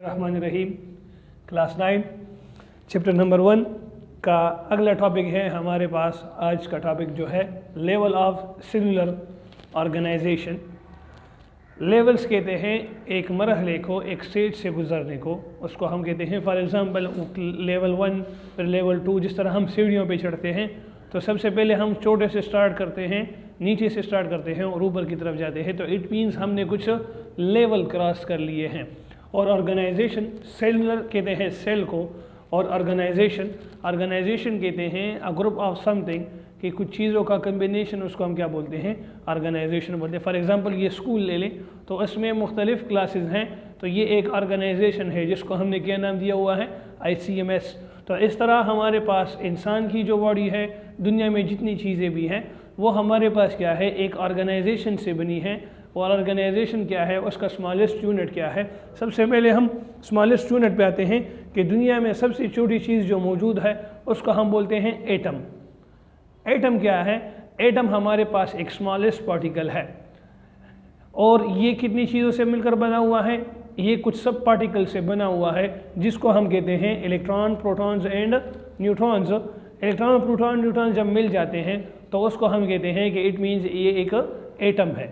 रहमानिर्रहीम। Class 9 chapter number 1 का अगला topic है हमारे पास। आज का टॉपिक जो है level of cellular organisation. Levels कहते हैं एक मरहले को, एक स्टेज से गुजरने को, उसको हम कहते हैं फॉर एग्ज़ाम्पल लेवल 1 फिर लेवल 2। जिस तरह हम सीढ़ियों पे चढ़ते हैं तो सबसे पहले हम छोटे से स्टार्ट करते हैं, नीचे से स्टार्ट करते हैं और ऊपर की तरफ जाते हैं, तो इट मीन्स हमने कुछ लेवल क्रॉस कर लिए हैं। और ऑर्गेनाइजेशन, सेलुलर कहते हैं सेल को, और ऑर्गेनाइजेशन कहते हैं अ ग्रुप ऑफ समथिंग, कि कुछ चीज़ों का कम्बिनेशन, उसको हम क्या बोलते हैं, ऑर्गेनाइजेशन बोलते हैं। फॉर एग्जांपल ये स्कूल ले लें तो इसमें मुख्तलिफ़ क्लासेस हैं, तो ये एक ऑर्गेनाइजेशन है जिसको हमने क्या नाम दिया हुआ है, ICMS। तो इस तरह हमारे पास इंसान की जो बॉडी है, दुनिया में जितनी चीज़ें भी हैं वो हमारे पास क्या है, एक ऑर्गेनाइजेशन से बनी है। और ऑर्गेनाइजेशन क्या है, उसका स्मॉलेस्ट यूनिट क्या है। सबसे पहले हम स्मॉलेस्ट यूनिट पे आते हैं कि दुनिया में सबसे छोटी चीज़ जो मौजूद है उसको हम बोलते हैं एटम। एटम क्या है? एटम हमारे पास एक स्मॉलेस्ट पार्टिकल है, और ये कितनी चीज़ों से मिलकर बना हुआ है, ये कुछ सब पार्टिकल से बना हुआ है, जिसको हम कहते हैं electron, protons and neutrons. Electron, proton, neutron जब मिल जाते हैं तो उसको हम कहते हैं कि इट मीन्स ये एक एटम है।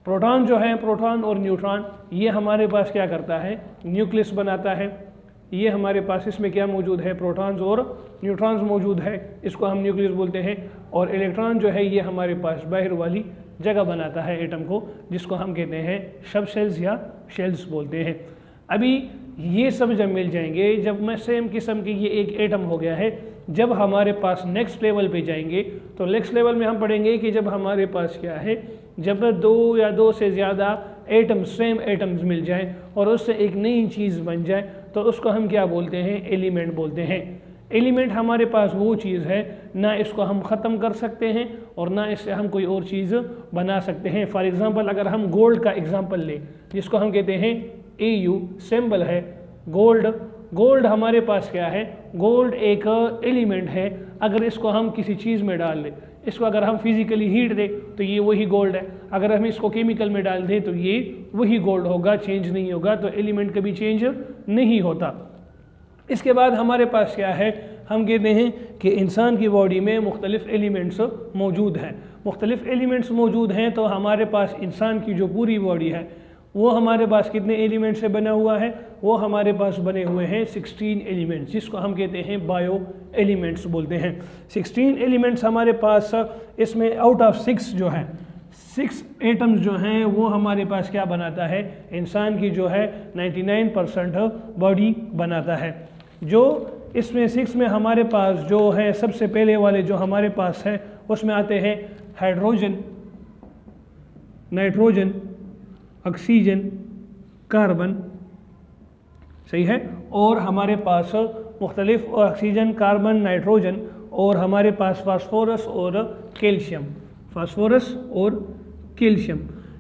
प्रोटॉन जो है, प्रोटॉन और न्यूट्रॉन, ये हमारे पास क्या करता है, न्यूक्लियस बनाता है। ये हमारे पास इसमें क्या मौजूद है, प्रोटॉन्स और न्यूट्रॉन्स मौजूद है, इसको हम न्यूक्लियस बोलते हैं। और इलेक्ट्रॉन जो है ये हमारे पास बाहर वाली जगह बनाता है एटम को, जिसको हम कहते हैं सब सेल्स या शेल्स बोलते हैं। अभी ये सब जब मिल जाएंगे, जब मैं सेम किस्म की ये एक एटम हो गया है, जब हमारे पास नेक्स्ट लेवल पे जाएंगे तो नेक्स्ट लेवल में हम पढ़ेंगे कि जब हमारे पास क्या है, जब 2 या 2 से ज़्यादा एटम, सेम एटम्स मिल जाएं और उससे एक नई चीज़ बन जाए, तो उसको हम क्या बोलते हैं, एलिमेंट बोलते हैं। एलिमेंट हमारे पास वो चीज़ है, ना इसको हम ख़त्म कर सकते हैं और ना इससे हम कोई और चीज़ बना सकते हैं। फॉर एग्ज़ाम्पल अगर हम गोल्ड का एग्ज़ाम्पल लें, जिसको हम कहते हैं AU, सिंबल है गोल्ड। गोल्ड हमारे पास क्या है, गोल्ड एक एलिमेंट है। अगर इसको हम किसी चीज़ में डाल दें, इसको अगर हम फिज़िकली हीट दें तो ये वही गोल्ड है। अगर हम इसको केमिकल में डाल दें तो ये वही गोल्ड होगा, चेंज नहीं होगा। तो एलिमेंट कभी चेंज नहीं होता। इसके बाद हमारे पास क्या है, हम कहते हैं कि इंसान की बॉडी में मुख्तलिफ़ एलिमेंट्स मौजूद हैं। मुख्तलिफ़ एलिमेंट्स मौजूद हैं, तो हमारे पास इंसान की जो पूरी बॉडी है वो हमारे पास कितने एलिमेंट से बना हुआ है, वो हमारे पास बने हुए हैं 16 एलिमेंट्स, जिसको हम कहते हैं बायो एलिमेंट्स बोलते हैं। 16 एलिमेंट्स हमारे पास, इसमें आउट ऑफ 6 जो है, 6 एटम्स जो हैं वो हमारे पास क्या बनाता है, इंसान की जो है 99% बॉडी बनाता है। जो इसमें 6 में हमारे पास जो है, सबसे पहले वाले जो हमारे पास है उसमें आते हैं हाइड्रोजन, नाइट्रोजन, ऑक्सीजन, कार्बन, सही है। और हमारे पास मुख्तलिफ ऑक्सीजन, कार्बन, नाइट्रोजन, और हमारे पास फास्फोरस और कैल्शियम, फास्फोरस और कैल्शियम।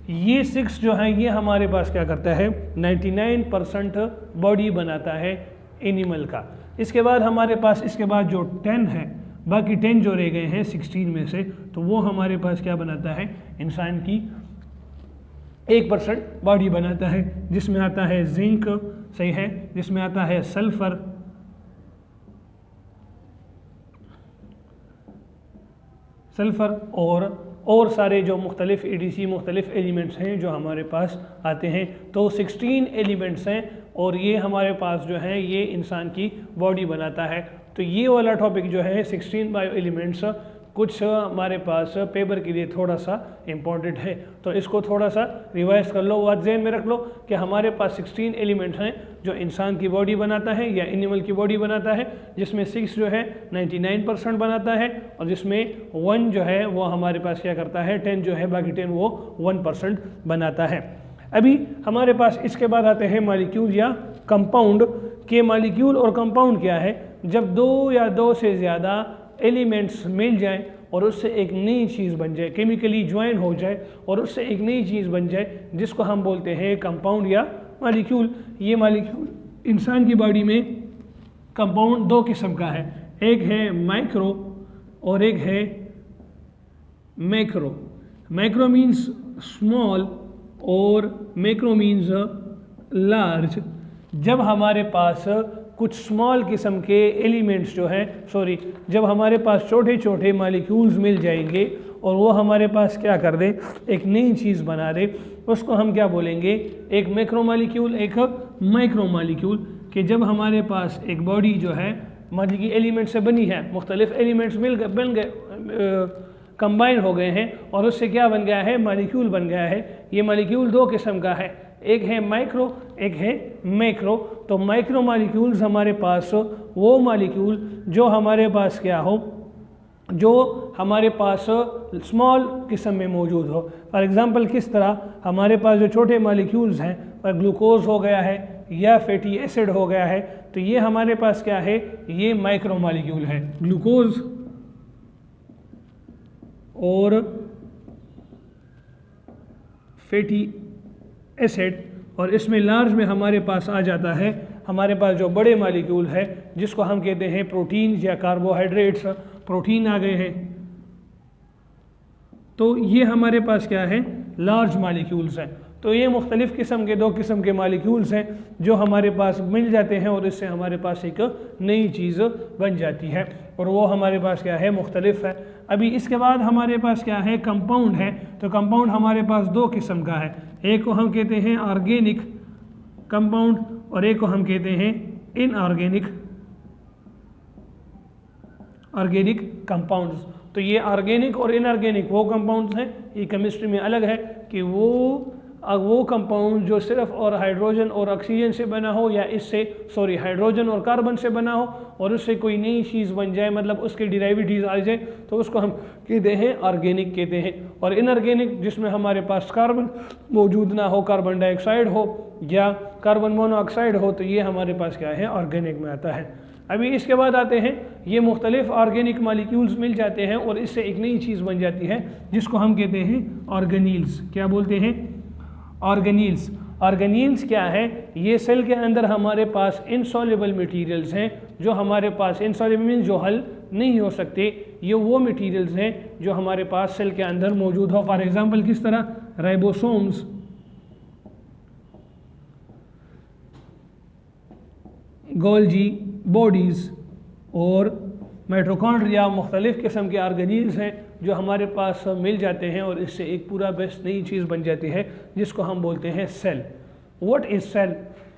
ये 6 जो हैं ये हमारे पास क्या करता है, 99% बॉडी बनाता है एनिमल का। इसके बाद हमारे पास, इसके बाद जो 10 है, बाकी 10 जो रह गए हैं 16 में से, तो वो हमारे पास क्या बनाता है, इंसान की 1% बॉडी बनाता है, जिसमें आता है जिंक, सही है, जिसमें आता है सल्फर, और सारे जो मुख्तलिफ EDC मुख्तलिफ एलिमेंट्स हैं जो हमारे पास आते हैं। तो 16 एलिमेंट्स हैं, और ये हमारे पास जो है ये इंसान की बॉडी बनाता है। तो ये वाला टॉपिक जो है 16 बायो एलिमेंट्स, कुछ हमारे पास पेपर के लिए थोड़ा सा इम्पॉर्टेंट है, तो इसको थोड़ा सा रिवाइज कर लो, बात ज़हन में रख लो कि हमारे पास 16 एलिमेंट्स हैं जो इंसान की बॉडी बनाता है या एनिमल की बॉडी बनाता है, जिसमें 6 जो है 99% बनाता है, और जिसमें 1 जो है वो हमारे पास क्या करता है, 10 जो है, बाकी 10 वो 1% बनाता है। अभी हमारे पास इसके बाद आते हैं मॉलिक्यूल या कंपाउंड के। मॉलिक्यूल और कंपाउंड क्या है, जब 2 या 2 से ज़्यादा एलिमेंट्स मिल जाएं और उससे एक नई चीज़ बन जाए, केमिकली ज्वाइन हो जाए और उससे एक नई चीज़ बन जाए, जिसको हम बोलते हैं कंपाउंड या मॉलिक्यूल। ये मॉलिक्यूल इंसान की बॉडी में कंपाउंड 2 किस्म का है, एक है माइक्रो और एक है मैक्रो। मैक्रो मीन्स स्मॉल और मैक्रो मीन्स लार्ज। जब हमारे पास कुछ स्मॉल किस्म के एलिमेंट्स जो हैं जब हमारे पास छोटे छोटे मालिक्यूल्स मिल जाएंगे और वो हमारे पास क्या कर दे, एक नई चीज़ बना दे, उसको हम क्या बोलेंगे, एक मैक्रो मालिक्यूल, एक माइक्रो मालिक्यूल। कि जब हमारे पास एक बॉडी जो है मान लीजिए एलिमेंट से बनी है, मुख्तलिफ एलिमेंट्स बन गए, कंबाइन हो गए हैं और उससे क्या बन गया है, मालिक्यूल बन गया है। ये मालिक्यूल दो किस्म का है, एक है माइक्रो, एक है मैक्रो। तो माइक्रो मालिक्यूल्स हमारे पास वो मालिक्यूल जो हमारे पास क्या हो, जो हमारे पास स्मॉल किस्म में मौजूद हो। फॉर एग्ज़ाम्पल किस तरह हमारे पास जो छोटे मालिक्यूल्स हैं, ग्लूकोज हो गया है या फैटी एसिड हो गया है, तो ये हमारे पास क्या है, ये माइक्रो मालिक्यूल है, ग्लूकोज और फैटी एसिड। और इसमें लार्ज में हमारे पास आ जाता है हमारे पास जो बड़े मालिक्यूल है जिसको हम कहते हैं प्रोटीन या कार्बोहाइड्रेट्स। प्रोटीन आ गए हैं, तो ये हमारे पास क्या है, लार्ज मालिक्यूल्स हैं। तो ये मुख्तलिफ़ किस्म के दो किस्म के मालिक्यूल्स हैं जो हमारे पास मिल जाते हैं और इससे हमारे पास एक नई चीज़ बन जाती है और वो हमारे पास क्या है, मुख्तलिफ है। अभी इसके बाद हमारे पास क्या है, कंपाउंड है। तो कंपाउंड हमारे पास दो किस्म का है, एक को हम कहते हैं ऑर्गेनिक कंपाउंड और एक को हम कहते हैं इनऑर्गेनिक कंपाउंड्स। तो ये ऑर्गेनिक और इनऑर्गेनिक वो कंपाउंड्स हैं, ये केमिस्ट्री में अलग है कि वो कंपाउंड जो सिर्फ और हाइड्रोजन और ऑक्सीजन से बना हो या इससे हाइड्रोजन और कार्बन से बना हो और उससे कोई नई चीज़ बन जाए, मतलब उसके डिराइवेटिव्स आ जाए, तो उसको हम कहते हैं ऑर्गेनिक कहते हैं। और इनऑर्गेनिक जिसमें हमारे पास कार्बन मौजूद ना हो, कार्बन डाइऑक्साइड हो या कार्बन मोनोऑक्साइड हो, तो ये हमारे पास क्या है, ऑर्गेनिक में आता है। अभी इसके बाद आते हैं, ये मुख्तलिफ ऑर्गेनिक मालिक्यूल्स मिल जाते हैं और इससे एक नई चीज़ बन जाती है जिसको हम कहते हैं ऑर्गेनील्स। क्या बोलते हैं, ऑर्गेनील्स। ऑर्गेनील्स क्या है, ये सेल के अंदर हमारे पास इनसॉल्युबल मटेरियल्स हैं जो हमारे पास, इनसॉल्युबल मीन्स जो हल नहीं हो सकते, ये वो मटेरियल्स हैं जो हमारे पास सेल के अंदर मौजूद हो। फॉर एग्जांपल किस तरह, राइबोसोम्स, गोल्जी बॉडीज़ और माइटोकॉन्ड्रिया मुख्तलिफ़ किस्म के ऑर्गेनील्स हैं जो हमारे पास मिल जाते हैं और इससे एक पूरा बेस्ट नई चीज़ बन जाती है जिसको हम बोलते हैं cell. What is cell?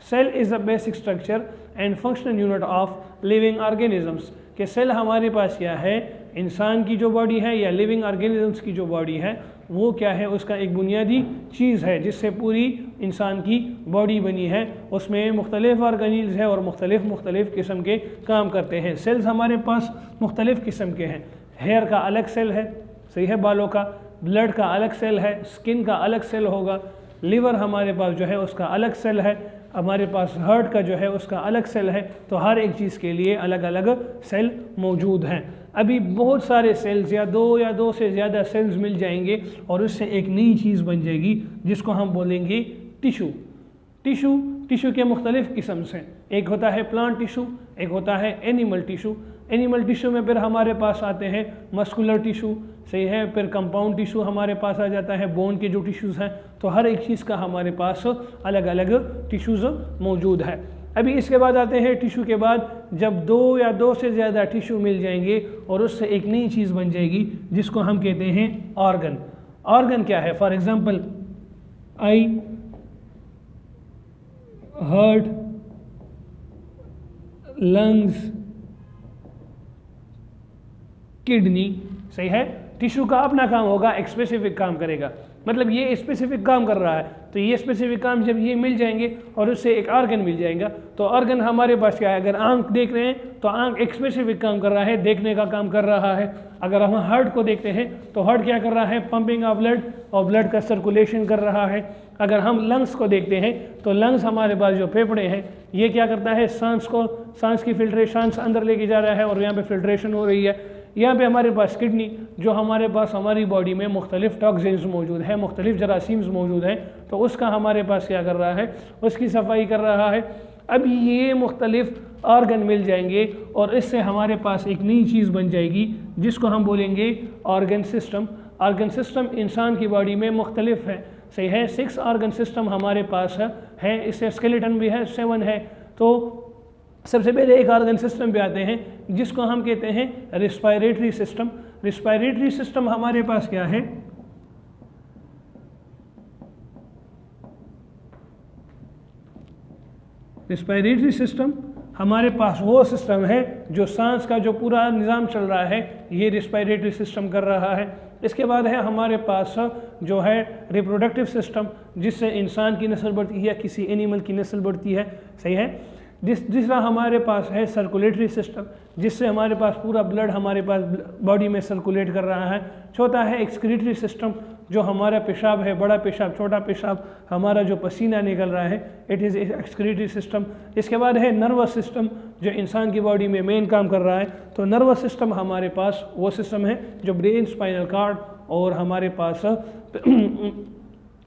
Cell is a basic structure and functional unit of living organisms. कि सेल हमारे पास क्या है, इंसान की जो बॉडी है या लिविंग ऑर्गेनिजम्स की जो बॉडी है वो क्या है, उसका एक बुनियादी चीज़ है जिससे पूरी इंसान की बॉडी बनी है। उसमें मुख्तलिफ ऑर्गेनील्स है और मुख्तलिफ किस्म के काम करते हैं। सेल्स हमारे पास मुख्तलिफ किस्म के हैं। हेयर का अलग सेल है, सही है, बालों का। ब्लड का अलग सेल है, स्किन का अलग सेल होगा। लिवर हमारे पास जो है उसका अलग सेल है, हमारे पास हार्ट का जो है उसका अलग सेल है। तो हर एक चीज़ के लिए अलग अलग सेल मौजूद हैं। अभी बहुत सारे सेल्स या दो से ज़्यादा सेल्स मिल जाएंगे और उससे एक नई चीज़ बन जाएगी जिसको हम बोलेंगे टिशू। टिशू के मुख्तलिफ किस्म हैं, एक होता है प्लांट टिशू, एक होता है एनिमल टिशू। एनिमल टिशू में फिर हमारे पास आते हैं मस्कुलर टिशू, सही है, फिर कंपाउंड टिशू हमारे पास आ जाता है, बोन के जो टिश्यूज़ हैं। तो हर एक चीज़ का हमारे पास अलग अलग टिश्यूज़ मौजूद है। अभी इसके बाद आते हैं टिशू के बाद, जब दो से ज़्यादा टिशू मिल जाएंगे और उससे एक नई चीज़ बन जाएगी जिसको हम कहते हैं ऑर्गन। ऑर्गन क्या है? For example I, heart, lungs, kidney, सही है। टिशू का अपना काम होगा, एक स्पेसिफिक काम करेगा, मतलब ये स्पेसिफिक काम कर रहा है, तो ये स्पेसिफिक काम जब ये मिल जाएंगे और उससे एक ऑर्गन मिल जाएगा। तो ऑर्गन हमारे पास क्या है, अगर आंख देख रहे हैं तो आंख एक स्पेसिफिक काम कर रहा है, देखने का काम कर रहा है। अगर हम हार्ट को देखते हैं तो हार्ट क्या कर रहा है, पंपिंग ऑफ ब्लड और ब्लड का सर्कुलेशन कर रहा है। अगर हम लंग्स को देखते हैं तो लंग्स हमारे पास जो फेफड़े हैं ये क्या करता है, सांस की फिल्ट्रेशन अंदर लेके जा रहा है और यहाँ पे फिल्ट्रेशन हो रही है। यहाँ पे हमारे पास किडनी, जो हमारे पास हमारी बॉडी में मुख्तलिफ टॉक्सिन्स मौजूद हैं, मुख्तलिफ जरासीम्स मौजूद हैं, तो उसका हमारे पास क्या कर रहा है, उसकी सफाई कर रहा है। अब ये मुख्तलिफ ऑर्गन मिल जाएंगे और इससे हमारे पास एक नई चीज़ बन जाएगी जिसको हम बोलेंगे ऑर्गन सिस्टम। ऑर्गन सिस्टम इंसान की बॉडी में मुख्तलिफ है, सही है। 6 ऑर्गन सिस्टम हमारे पास है, इससे स्केलेटन भी है, 7 है। तो सबसे पहले एक ऑर्गन सिस्टम पे आते हैं जिसको हम कहते हैं रिस्पायरेटरी सिस्टम। रिस्पायरेटरी सिस्टम हमारे पास क्या है? रिस्पायरेटरी सिस्टम हमारे पास वो सिस्टम है जो सांस का जो पूरा निज़ाम चल रहा है, ये रिस्पायरेटरी सिस्टम कर रहा है। इसके बाद है हमारे पास जो है रिप्रोडक्टिव सिस्टम, जिससे इंसान की नस्ल बढ़ती है या किसी एनिमल की नस्ल बढ़ती है, सही है। दूसरा हमारे पास है सर्कुलेटरी सिस्टम, जिससे हमारे पास पूरा ब्लड हमारे पास बॉडी में सर्कुलेट कर रहा है। चौथा है एक्सक्रीटरी सिस्टम, जो हमारा पेशाब है, बड़ा पेशाब, छोटा पेशाब, हमारा जो पसीना निकल रहा है, इट इज़ एक्सक्रीटरी सिस्टम। इसके बाद है नर्वस सिस्टम, जो इंसान की बॉडी में मेन काम कर रहा है। तो नर्वस सिस्टम हमारे पास वो सिस्टम है जो ब्रेन, स्पाइनल कॉर्ड और हमारे पास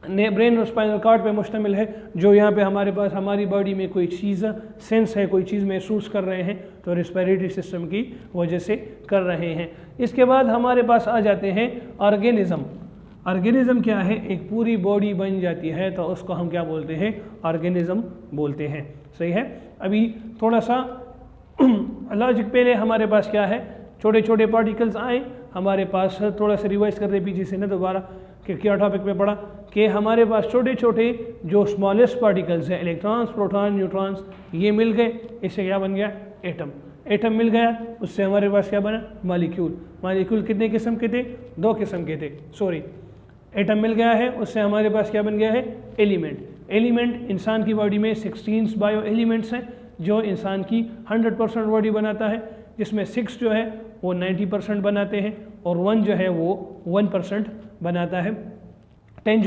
ब्रेन और स्पाइनल कॉर्ड पे मुश्तमिल है, जो यहाँ पे हमारे पास हमारी बॉडी में कोई चीज़ सेंस है, कोई चीज़ महसूस कर रहे हैं, तो रिस्पायरेटरी सिस्टम की वजह से कर रहे हैं। इसके बाद हमारे पास आ जाते हैं ऑर्गेनिज्म। ऑर्गेनिज्म क्या है? एक पूरी बॉडी बन जाती है तो उसको हम क्या बोलते हैं? ऑर्गेनिज्म बोलते हैं, सही है। अभी थोड़ा सा लॉजिक, पहले हमारे पास क्या है? छोटे छोटे पार्टिकल्स आए हमारे पास, थोड़ा सा रिवाइज कर रहे पीछे से ना दोबारा कि क्या टॉपिक पे पढ़ा कि हमारे पास छोटे छोटे जो स्मॉलेस्ट पार्टिकल्स हैं, इलेक्ट्रॉन्स, प्रोटॉन, न्यूट्रॉन्स, ये मिल गए, इससे क्या बन गया? एटम। एटम मिल गया, उससे हमारे पास क्या बना? मॉलिक्यूल। मॉलिक्यूल कितने किस्म के थे? 2 किस्म के थे, सॉरी। एटम मिल गया है, उससे हमारे पास क्या बन गया है? एलिमेंट। एलिमेंट इंसान की बॉडी में 16 बायो एलिमेंट्स हैं जो इंसान की 100% बॉडी बनाता है, जिसमें 6 जो है वो 90% बनाते हैं और 1 जो है वो 1% बनाता है। 10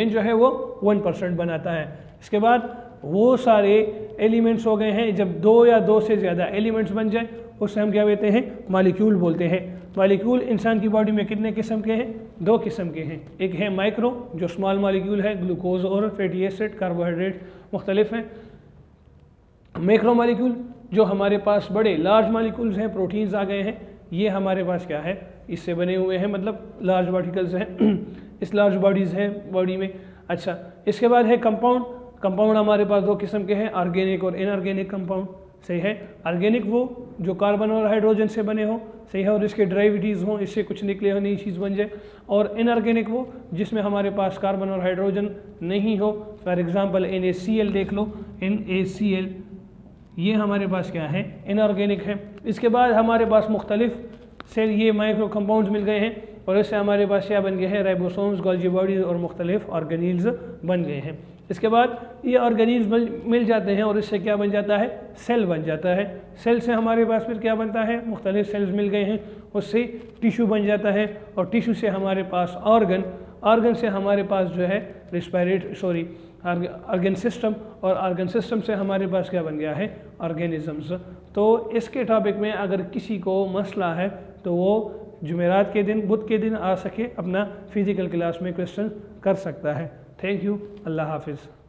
जो है वो 1% बनाता है। इसके बाद वो सारे एलिमेंट्स हो गए हैं। जब 2 या 2 से ज़्यादा एलिमेंट्स बन जाए उससे हम क्या कहते हैं? मॉलिक्यूल बोलते हैं। मॉलिक्यूल इंसान की बॉडी में कितने किस्म के हैं? 2 किस्म के हैं। एक है माइक्रो, जो स्मॉल मॉलिक्यूल है, ग्लूकोज और फैटी एसिड, कार्बोहाइड्रेट मुख्तलिफ हैं। मैक्रो मॉलिक्यूल जो हमारे पास बड़े लार्ज मॉलिक्यूल्स हैं, प्रोटीन्स आ गए हैं, ये हमारे पास क्या है? इससे बने हुए हैं, मतलब लार्ज पार्टिकल्स हैं, इस लार्ज बॉडीज़ हैं बॉडी में। अच्छा, इसके बाद है कंपाउंड। कंपाउंड हमारे पास 2 किस्म के हैं, ऑर्गेनिक और इनऑर्गेनिक कंपाउंड, सही है। ऑर्गेनिक वो जो कार्बन और हाइड्रोजन से बने हो, सही है, और इसके डेरिवेटिव्स हों, इससे कुछ निकले हो, नई चीज़ बन जाए। और इनऑर्गेनिक वो जिसमें हमारे पास कार्बन और हाइड्रोजन नहीं हो। फॉर एग्जांपल NaCl देख लो, NaCl ये हमारे पास क्या है? इनऑर्गेनिक है। इसके बाद हमारे पास मुख्तलिफ से ये माइक्रो कंपाउंड्स मिल गए हैं और इससे हमारे पास क्या बन गए हैं? राइबोसोम्स, गोल्गी बॉडीज और मुख्तलिफ ऑर्गेनील्स बन गए हैं। इसके बाद ये ऑर्गेनील्स मिल जाते हैं और इससे क्या बन जाता है? सेल बन जाता है। सेल से हमारे पास फिर क्या बनता है? मुख्तलिफ सेल्स मिल गए हैं, उससे टिश्यू बन जाता है और टिश्यू से हमारे पास ऑर्गन, ऑर्गन से हमारे पास जो है ऑर्गन सिस्टम, और ऑर्गन सिस्टम से हमारे पास क्या बन गया है? ऑर्गेनिजम्स। तो इसके टॉपिक में अगर किसी को मसला है तो वो जुमेरात के दिन, बुध के दिन आ सके, अपना फिज़िकल क्लास में क्वेश्चन कर सकता है। थैंक यू, अल्लाह हाफिज़।